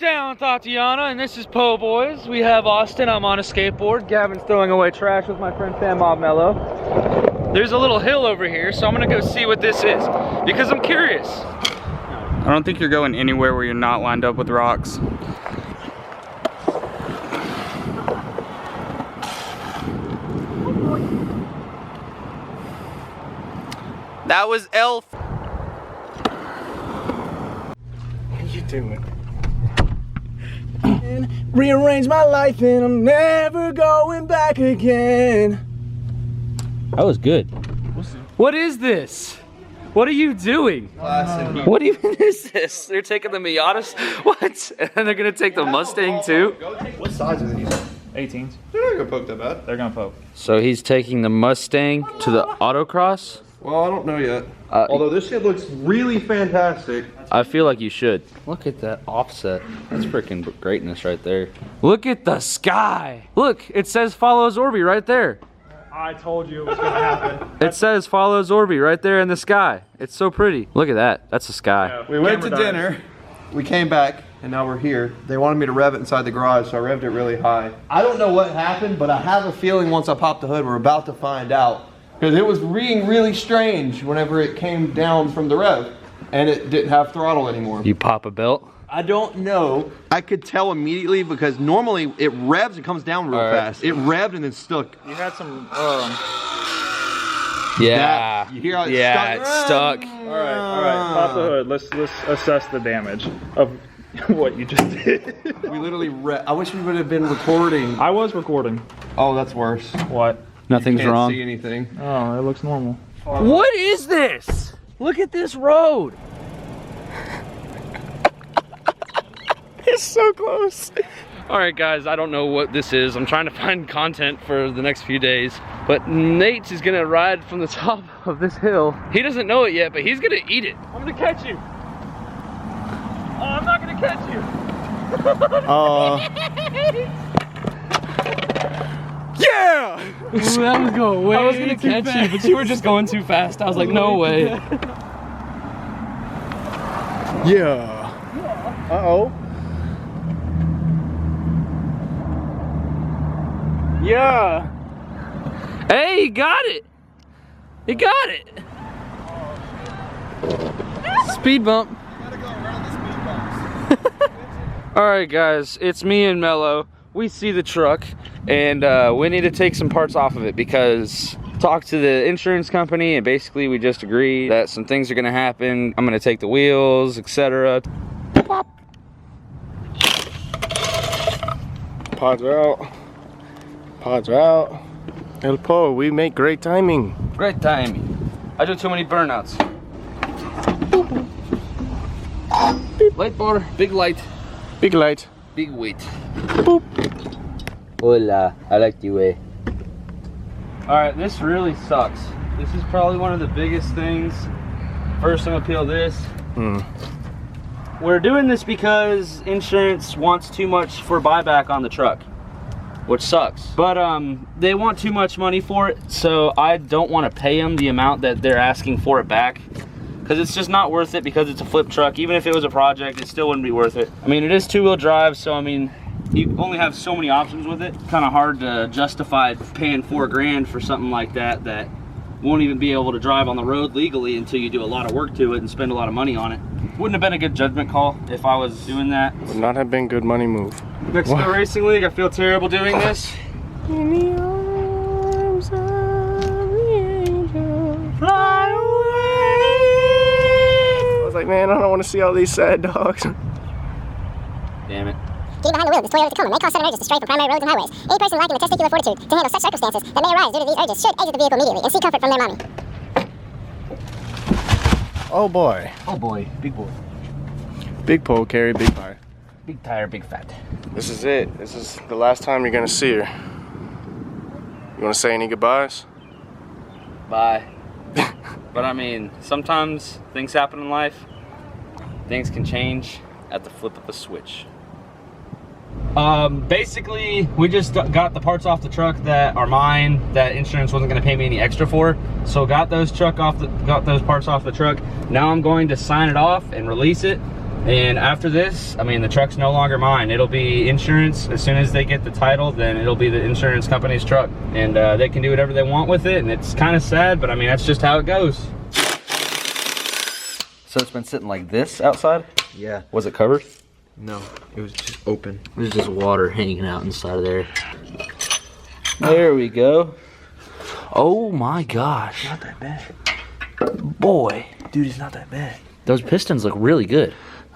Touchdown, Tatiana, and this is Po Boys. We have Austin, I'm on a skateboard. Gavin's throwing away trash with my friend Fan Bob Mello. There's a little hill over here, so I'm gonna go see what this is, because I'm curious. I don't think you're going anywhere where you're not lined up with rocks. That was Elf. What are you doing? And rearrange my life and I'm never going back again. That was good. What is this? What are you doing? What even is this? They're taking the Miatas? What? And they're gonna take the Mustang too? What size are these? 18s. They're not gonna poke that bad. They're gonna poke. So he's taking the Mustang to the autocross? Well, I don't know yet. Although this shit looks really fantastic. I feel like you should. Look at that offset. That's freaking greatness right there. Look at the sky. Look, it says follow Zorby right there. I told you it was gonna happen. It says follow Zorby right there in the sky. It's so pretty. Look at that. That's the sky. Yeah, We went to camera dinner, we came back, and now we're here. They wanted me to rev it inside the garage, so I revved it really high. I don't know what happened, but I have a feeling once I pop the hood, we're about to find out. Because it was reading really strange whenever it came down from the rev, and it didn't have throttle anymore. You pop a belt? I don't know. I could tell immediately because normally it revs and comes down real fast. It revved and then stuck. You had some. Yeah. You hear how it It's stuck. All right. Pop the hood. Let's assess the damage of what you just did. We literally I wish we would have been recording. I was recording. Oh, that's worse. What? Nothing's Can't wrong. see anything. Oh, it looks normal. What is this? Look at this road. It's so close. All right, guys, I don't know what this is. I'm trying to find content for the next few days, but Nate is gonna ride from the top of this hill. He doesn't know it yet, but he's gonna eat it. I'm gonna catch you. Oh, I'm not gonna catch you. Yeah! Ooh, that was going way I was gonna catch you, but you were just going too fast. I was like, no way. Yeah. Uh-oh. Yeah. Hey, he got it. He got it. Speed bump. All right, guys, it's me and Mello. We see the truck, and we need to take some parts off of it because talked to the insurance company, and basically we just agreed that some things are gonna happen. I'm gonna take the wheels, etc. Pods are out. Pods are out. El Po, we make great timing. Great timing. I do too many burnouts. Light bar, big light, Big light. big weight. Boop. Hola, I like the way. All right, this really sucks. This is probably one of the biggest things. First, I'm gonna peel this. We're doing this because insurance wants too much for buyback on the truck, which sucks. But they want too much money for it, so I don't want to pay them the amount that they're asking for it back, because it's just not worth it because it's a flip truck. Even if it was a project, it still wouldn't be worth it. I mean, it is two-wheel drive, so I mean, you only have so many options with it. Kind of hard to justify paying $4 grand for something like that that won't even be able to drive on the road legally until you do a lot of work to it and spend a lot of money on it. Wouldn't have been a good judgment call if I was doing that. Would not have been good money move. Mexico Racing League, I feel terrible doing this. In the arms of the angel. Fly away. I was like, man, I don't want to see all these sad dogs. Damn it. Getting behind the wheel of this Toyota Tacoma may cause sudden urges to stray from primary roads and highways. Any person lacking the testicular fortitude to handle such circumstances that may arise due to these urges should exit the vehicle immediately and seek comfort from their mommy. Oh boy. Oh boy, big boy. Big pole carry, big tire. Big tire, big fat. This is it. This is the last time you're gonna see her. You wanna say any goodbyes? Bye. But I mean, sometimes things happen in life. Things can change at the flip of a switch. Basically, we just got the parts off the truck that are mine, that insurance wasn't going to pay me any extra for. So got those parts off the truck. Now I'm going to sign it off and release it. And after this, I mean, the truck's no longer mine. It'll be insurance. As soon as they get the title, then it'll be the insurance company's truck. And they can do whatever they want with it. And it's kind of sad, but I mean, that's just how it goes. So it's been sitting like this outside? Yeah. Was it covered? No, it was just open. There's just water hanging out inside of there. There we go. Oh my gosh. Not that bad. Boy. Dude, it's not that bad. Those pistons look really good.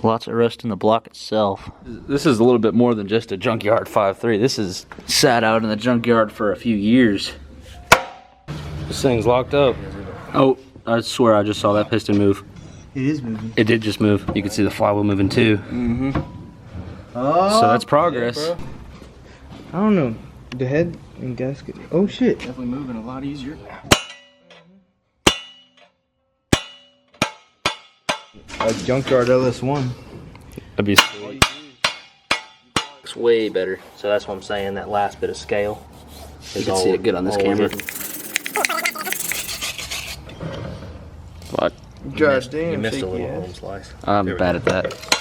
Lots of rust in the block itself. This is a little bit more than just a junkyard 5.3. This is sat out in the junkyard for a few years. This thing's locked up. Oh, I swear I just saw that piston move. It is moving. It did just move. You can see the flywheel moving too. Oh, So that's progress. yeah, I don't know. The head and gasket. Oh shit. Definitely moving a lot easier. A junkyard LS1. That'd be sweet. Looks way better. So that's what I'm saying, that last bit of scale. You can see it good on this camera. What? Gosh damn. You missed a shaky little ass. home slice. I'm bad at that.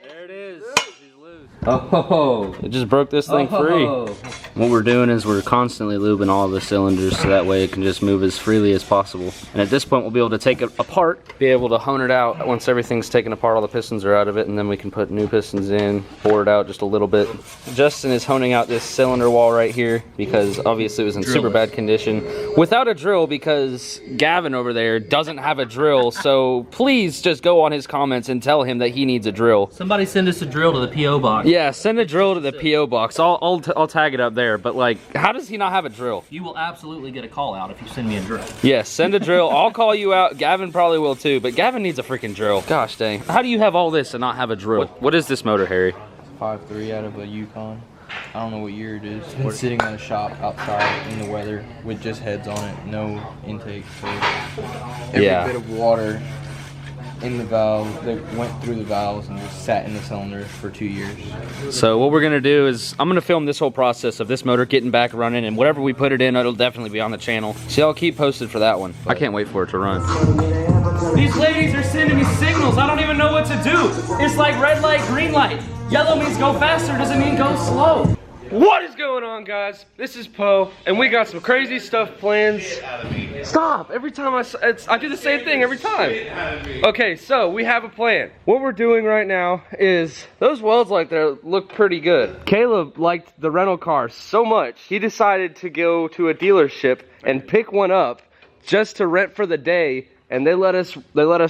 There it is. She's loose. Oh, it just broke this thing free. What we're doing is we're constantly lubing all the cylinders so that way it can just move as freely as possible. And at this point we'll be able to take it apart, be able to hone it out. Once everything's taken apart, all the pistons are out of it, and then we can put new pistons in, bore it out just a little bit. Justin is honing out this cylinder wall right here because obviously it was in super bad condition. Without a drill because Gavin over there doesn't have a drill, so please just go on his comments and tell him that he needs a drill. Somebody send us a drill to the P.O. box. Yeah, send a drill to the P.O. box. I'll tag it up there, but like, how does he not have a drill? You will absolutely get a call out if you send me a drill. Yes, send a drill. I'll call you out. Gavin probably will too, but Gavin needs a freaking drill. Gosh dang. How do you have all this and not have a drill? What is this motor, Harry? 5.3 out of a Yukon. I don't know what year it is. It's been sitting on the shop outside in the weather with just heads on it, no intake. So every bit of water in the valve that went through the valves and just sat in the cylinder for 2 years. So what we're gonna do is I'm gonna film this whole process of this motor getting back running, and whatever we put it in, it'll definitely be on the channel. So y'all keep posted for that one. I can't wait for it to run. These ladies are sending me signals. I don't even know what to do. It's like red light, green light. Yellow means go faster, doesn't mean go slow. What is going on, guys? This is Poe, and we got some crazy stuff planned. Stop! Every time I do the same thing every time. Okay, so we have a plan. What we're doing right now is those welds like there look pretty good. Caleb liked the rental car so much he decided to go to a dealership and pick one up just to rent for the day, and they let us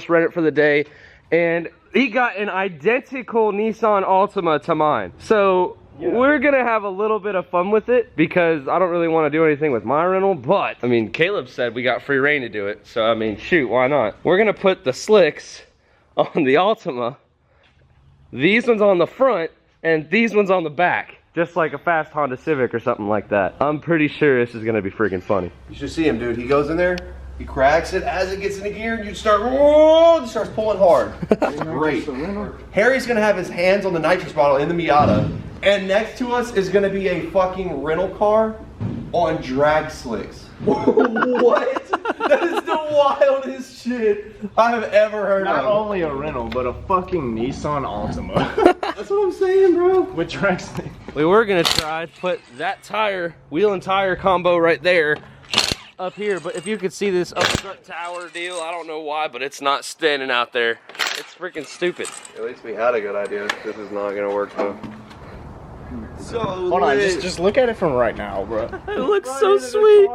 rent it for the day, and he got an identical Nissan Altima to mine. So we're gonna have a little bit of fun with it because I don't really want to do anything with my rental, but I mean, Caleb said we got free reign to do it, so I mean, shoot, why not? We're gonna put the slicks on the Altima, these ones on the front, and these ones on the back, just like a fast Honda Civic or something like that. I'm pretty sure this is gonna be freaking funny. You should see him, dude. He goes in there, he cracks it as it gets into gear, and you start, whoa, it starts pulling hard. It's great. Harry's gonna have his hands on the nitrous bottle in the Miata, and next to us is gonna be a fucking rental car on drag slicks. What? That is the wildest shit I have ever heard of. Not only a rental, but a fucking Nissan Altima. That's what I'm saying, bro. With track stick. We were gonna try to put that tire, wheel and tire combo right there up here, but if you could see this upstrut tower deal, I don't know why, but it's not standing out there. It's freaking stupid. At least we had a good idea. This is not gonna work though. So Hold on, just look at it from right now, bro. It looks so sweet.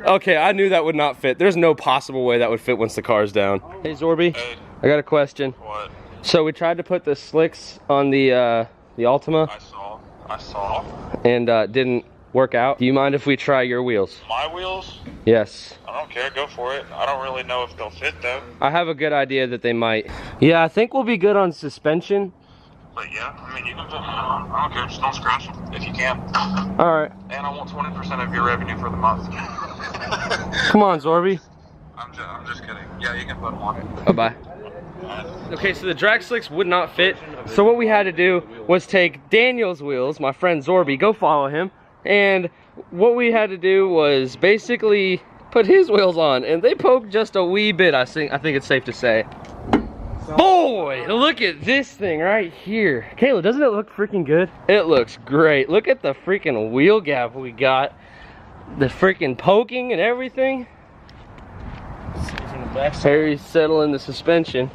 Okay, I knew that would not fit. There's no possible way that would fit once the car's down. Hey Zorby, I got a question. What? So we tried to put the slicks on the Altima. I saw. And didn't work out. Do you mind if we try your wheels? My wheels? Yes. I don't care, go for it. I don't really know if they'll fit though. I have a good idea that they might. Yeah, I think we'll be good on suspension. But yeah, I mean, you can just, I don't care, just don't scratch them if you can. Alright. And I want 20% of your revenue for the month. Come on, Zorby. I'm just kidding. Yeah, you can put them on. Bye-bye. Okay, so the drag slicks would not fit. So what we had to do was take Daniel's wheels, my friend Zorby, go follow him. And what we had to do was basically put his wheels on, and they poked just a wee bit, I think it's safe to say. Boy, look at this thing right here. Kayla, doesn't it look freaking good? It looks great. Look at the freaking wheel gap we got. The freaking poking and everything. Harry's settling the suspension.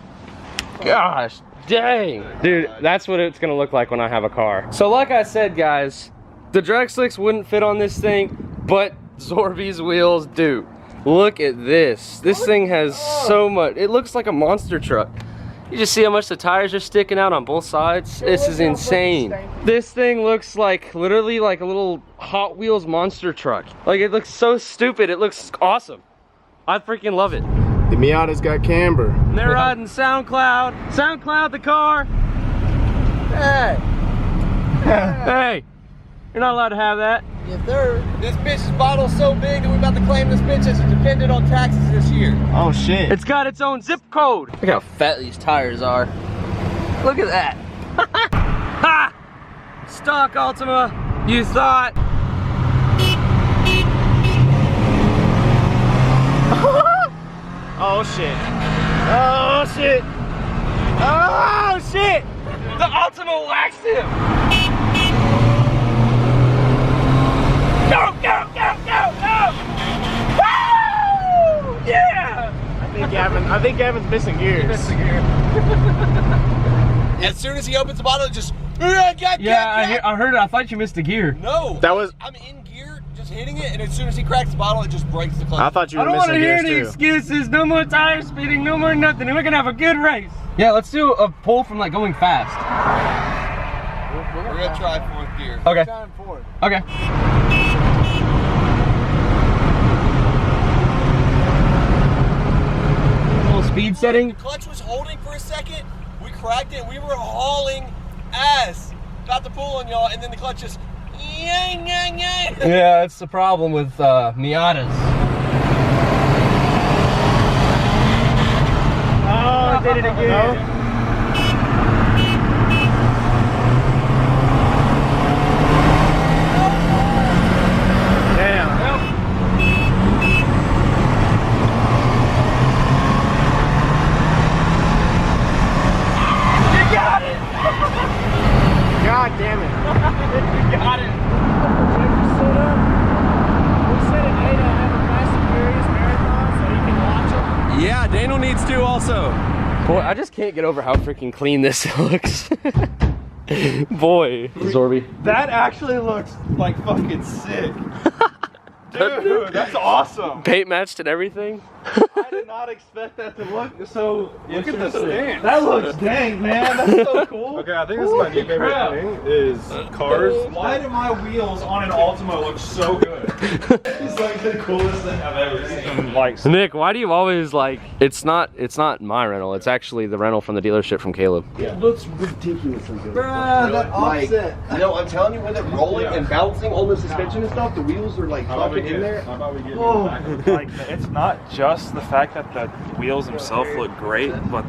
Gosh dang. Dude, that's what it's gonna look like when I have a car. So like I said, guys, the drag slicks wouldn't fit on this thing, but Zorby's wheels do. Look at this. This thing has so much. It looks like a monster truck. You just see how much the tires are sticking out on both sides. This is insane. This thing looks like literally like a little Hot Wheels monster truck. Like, it looks so stupid. It looks awesome. I freaking love it. The Miata's got camber. And they're riding SoundCloud. SoundCloud the car. Hey. Hey. You're not allowed to have that. Yes, sir. This bitch's bottle's so big that we're about to claim this bitch as dependent on taxes this year. Oh shit. It's got its own zip code. Look how fat these tires are. Look at that. Ha! Stock Altima, you thought. Oh shit. Oh shit. Oh shit. The Altima waxed him. Go, go, go, go, go! Woo! Yeah! I think Gavin's missing gears. As soon as he opens the bottle, it just I heard it. I thought you missed a gear. No. That was. I'm in gear, just hitting it, and as soon as he cracks the bottle, it just breaks the clutch. I thought you were I don't want to missing hear gears any too. excuses. No more tire spinning. No more nothing. We're gonna have a good race. Yeah, let's do a pull from like going fast. We're gonna try fourth gear. Okay. Okay. Little speed setting. The clutch was holding for a second. We cracked it. We were hauling ass. About to pull on y'all, and then the clutch just. Yeah, that's the problem with Miatas. Oh, I did it again. No? God damn it. You got it. Yeah, Daniel needs to also. Boy, I just can't get over how freaking clean this looks. Boy. Zorby. That actually looks like fucking sick. Dude, that's awesome. Paint matched and everything. I did not expect that to look so. Look at the stand. That looks dang, man. That's so cool. Okay, I think this is my new favorite thing is cars. Why do my wheels on an Altima look so good? It's like the coolest thing I've ever seen. Like, Nick, why do you always like? It's not my rental. It's actually the rental from the dealership from Caleb. It looks ridiculously good. Bruh, that offset. No, I'm telling you, with it rolling and bouncing all the suspension and stuff, the wheels are like fucking in there. How about we get like, it's not just the fact that the wheels themselves look great, but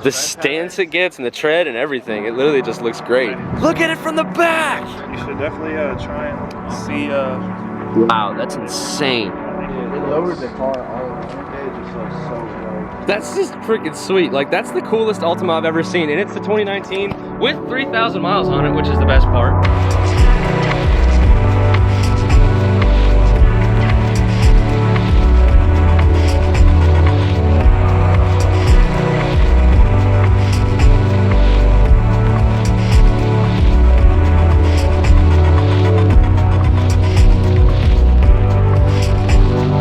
The stance it gets and the tread and everything, it literally just looks great. Look at it from the back! you should definitely try and see. Wow, that's insane. It lowered the car all around. It just looks so good. That's just freaking sweet. Like, that's the coolest Altima I've ever seen, and it's the 2019 with 3,000 miles on it, which is the best part.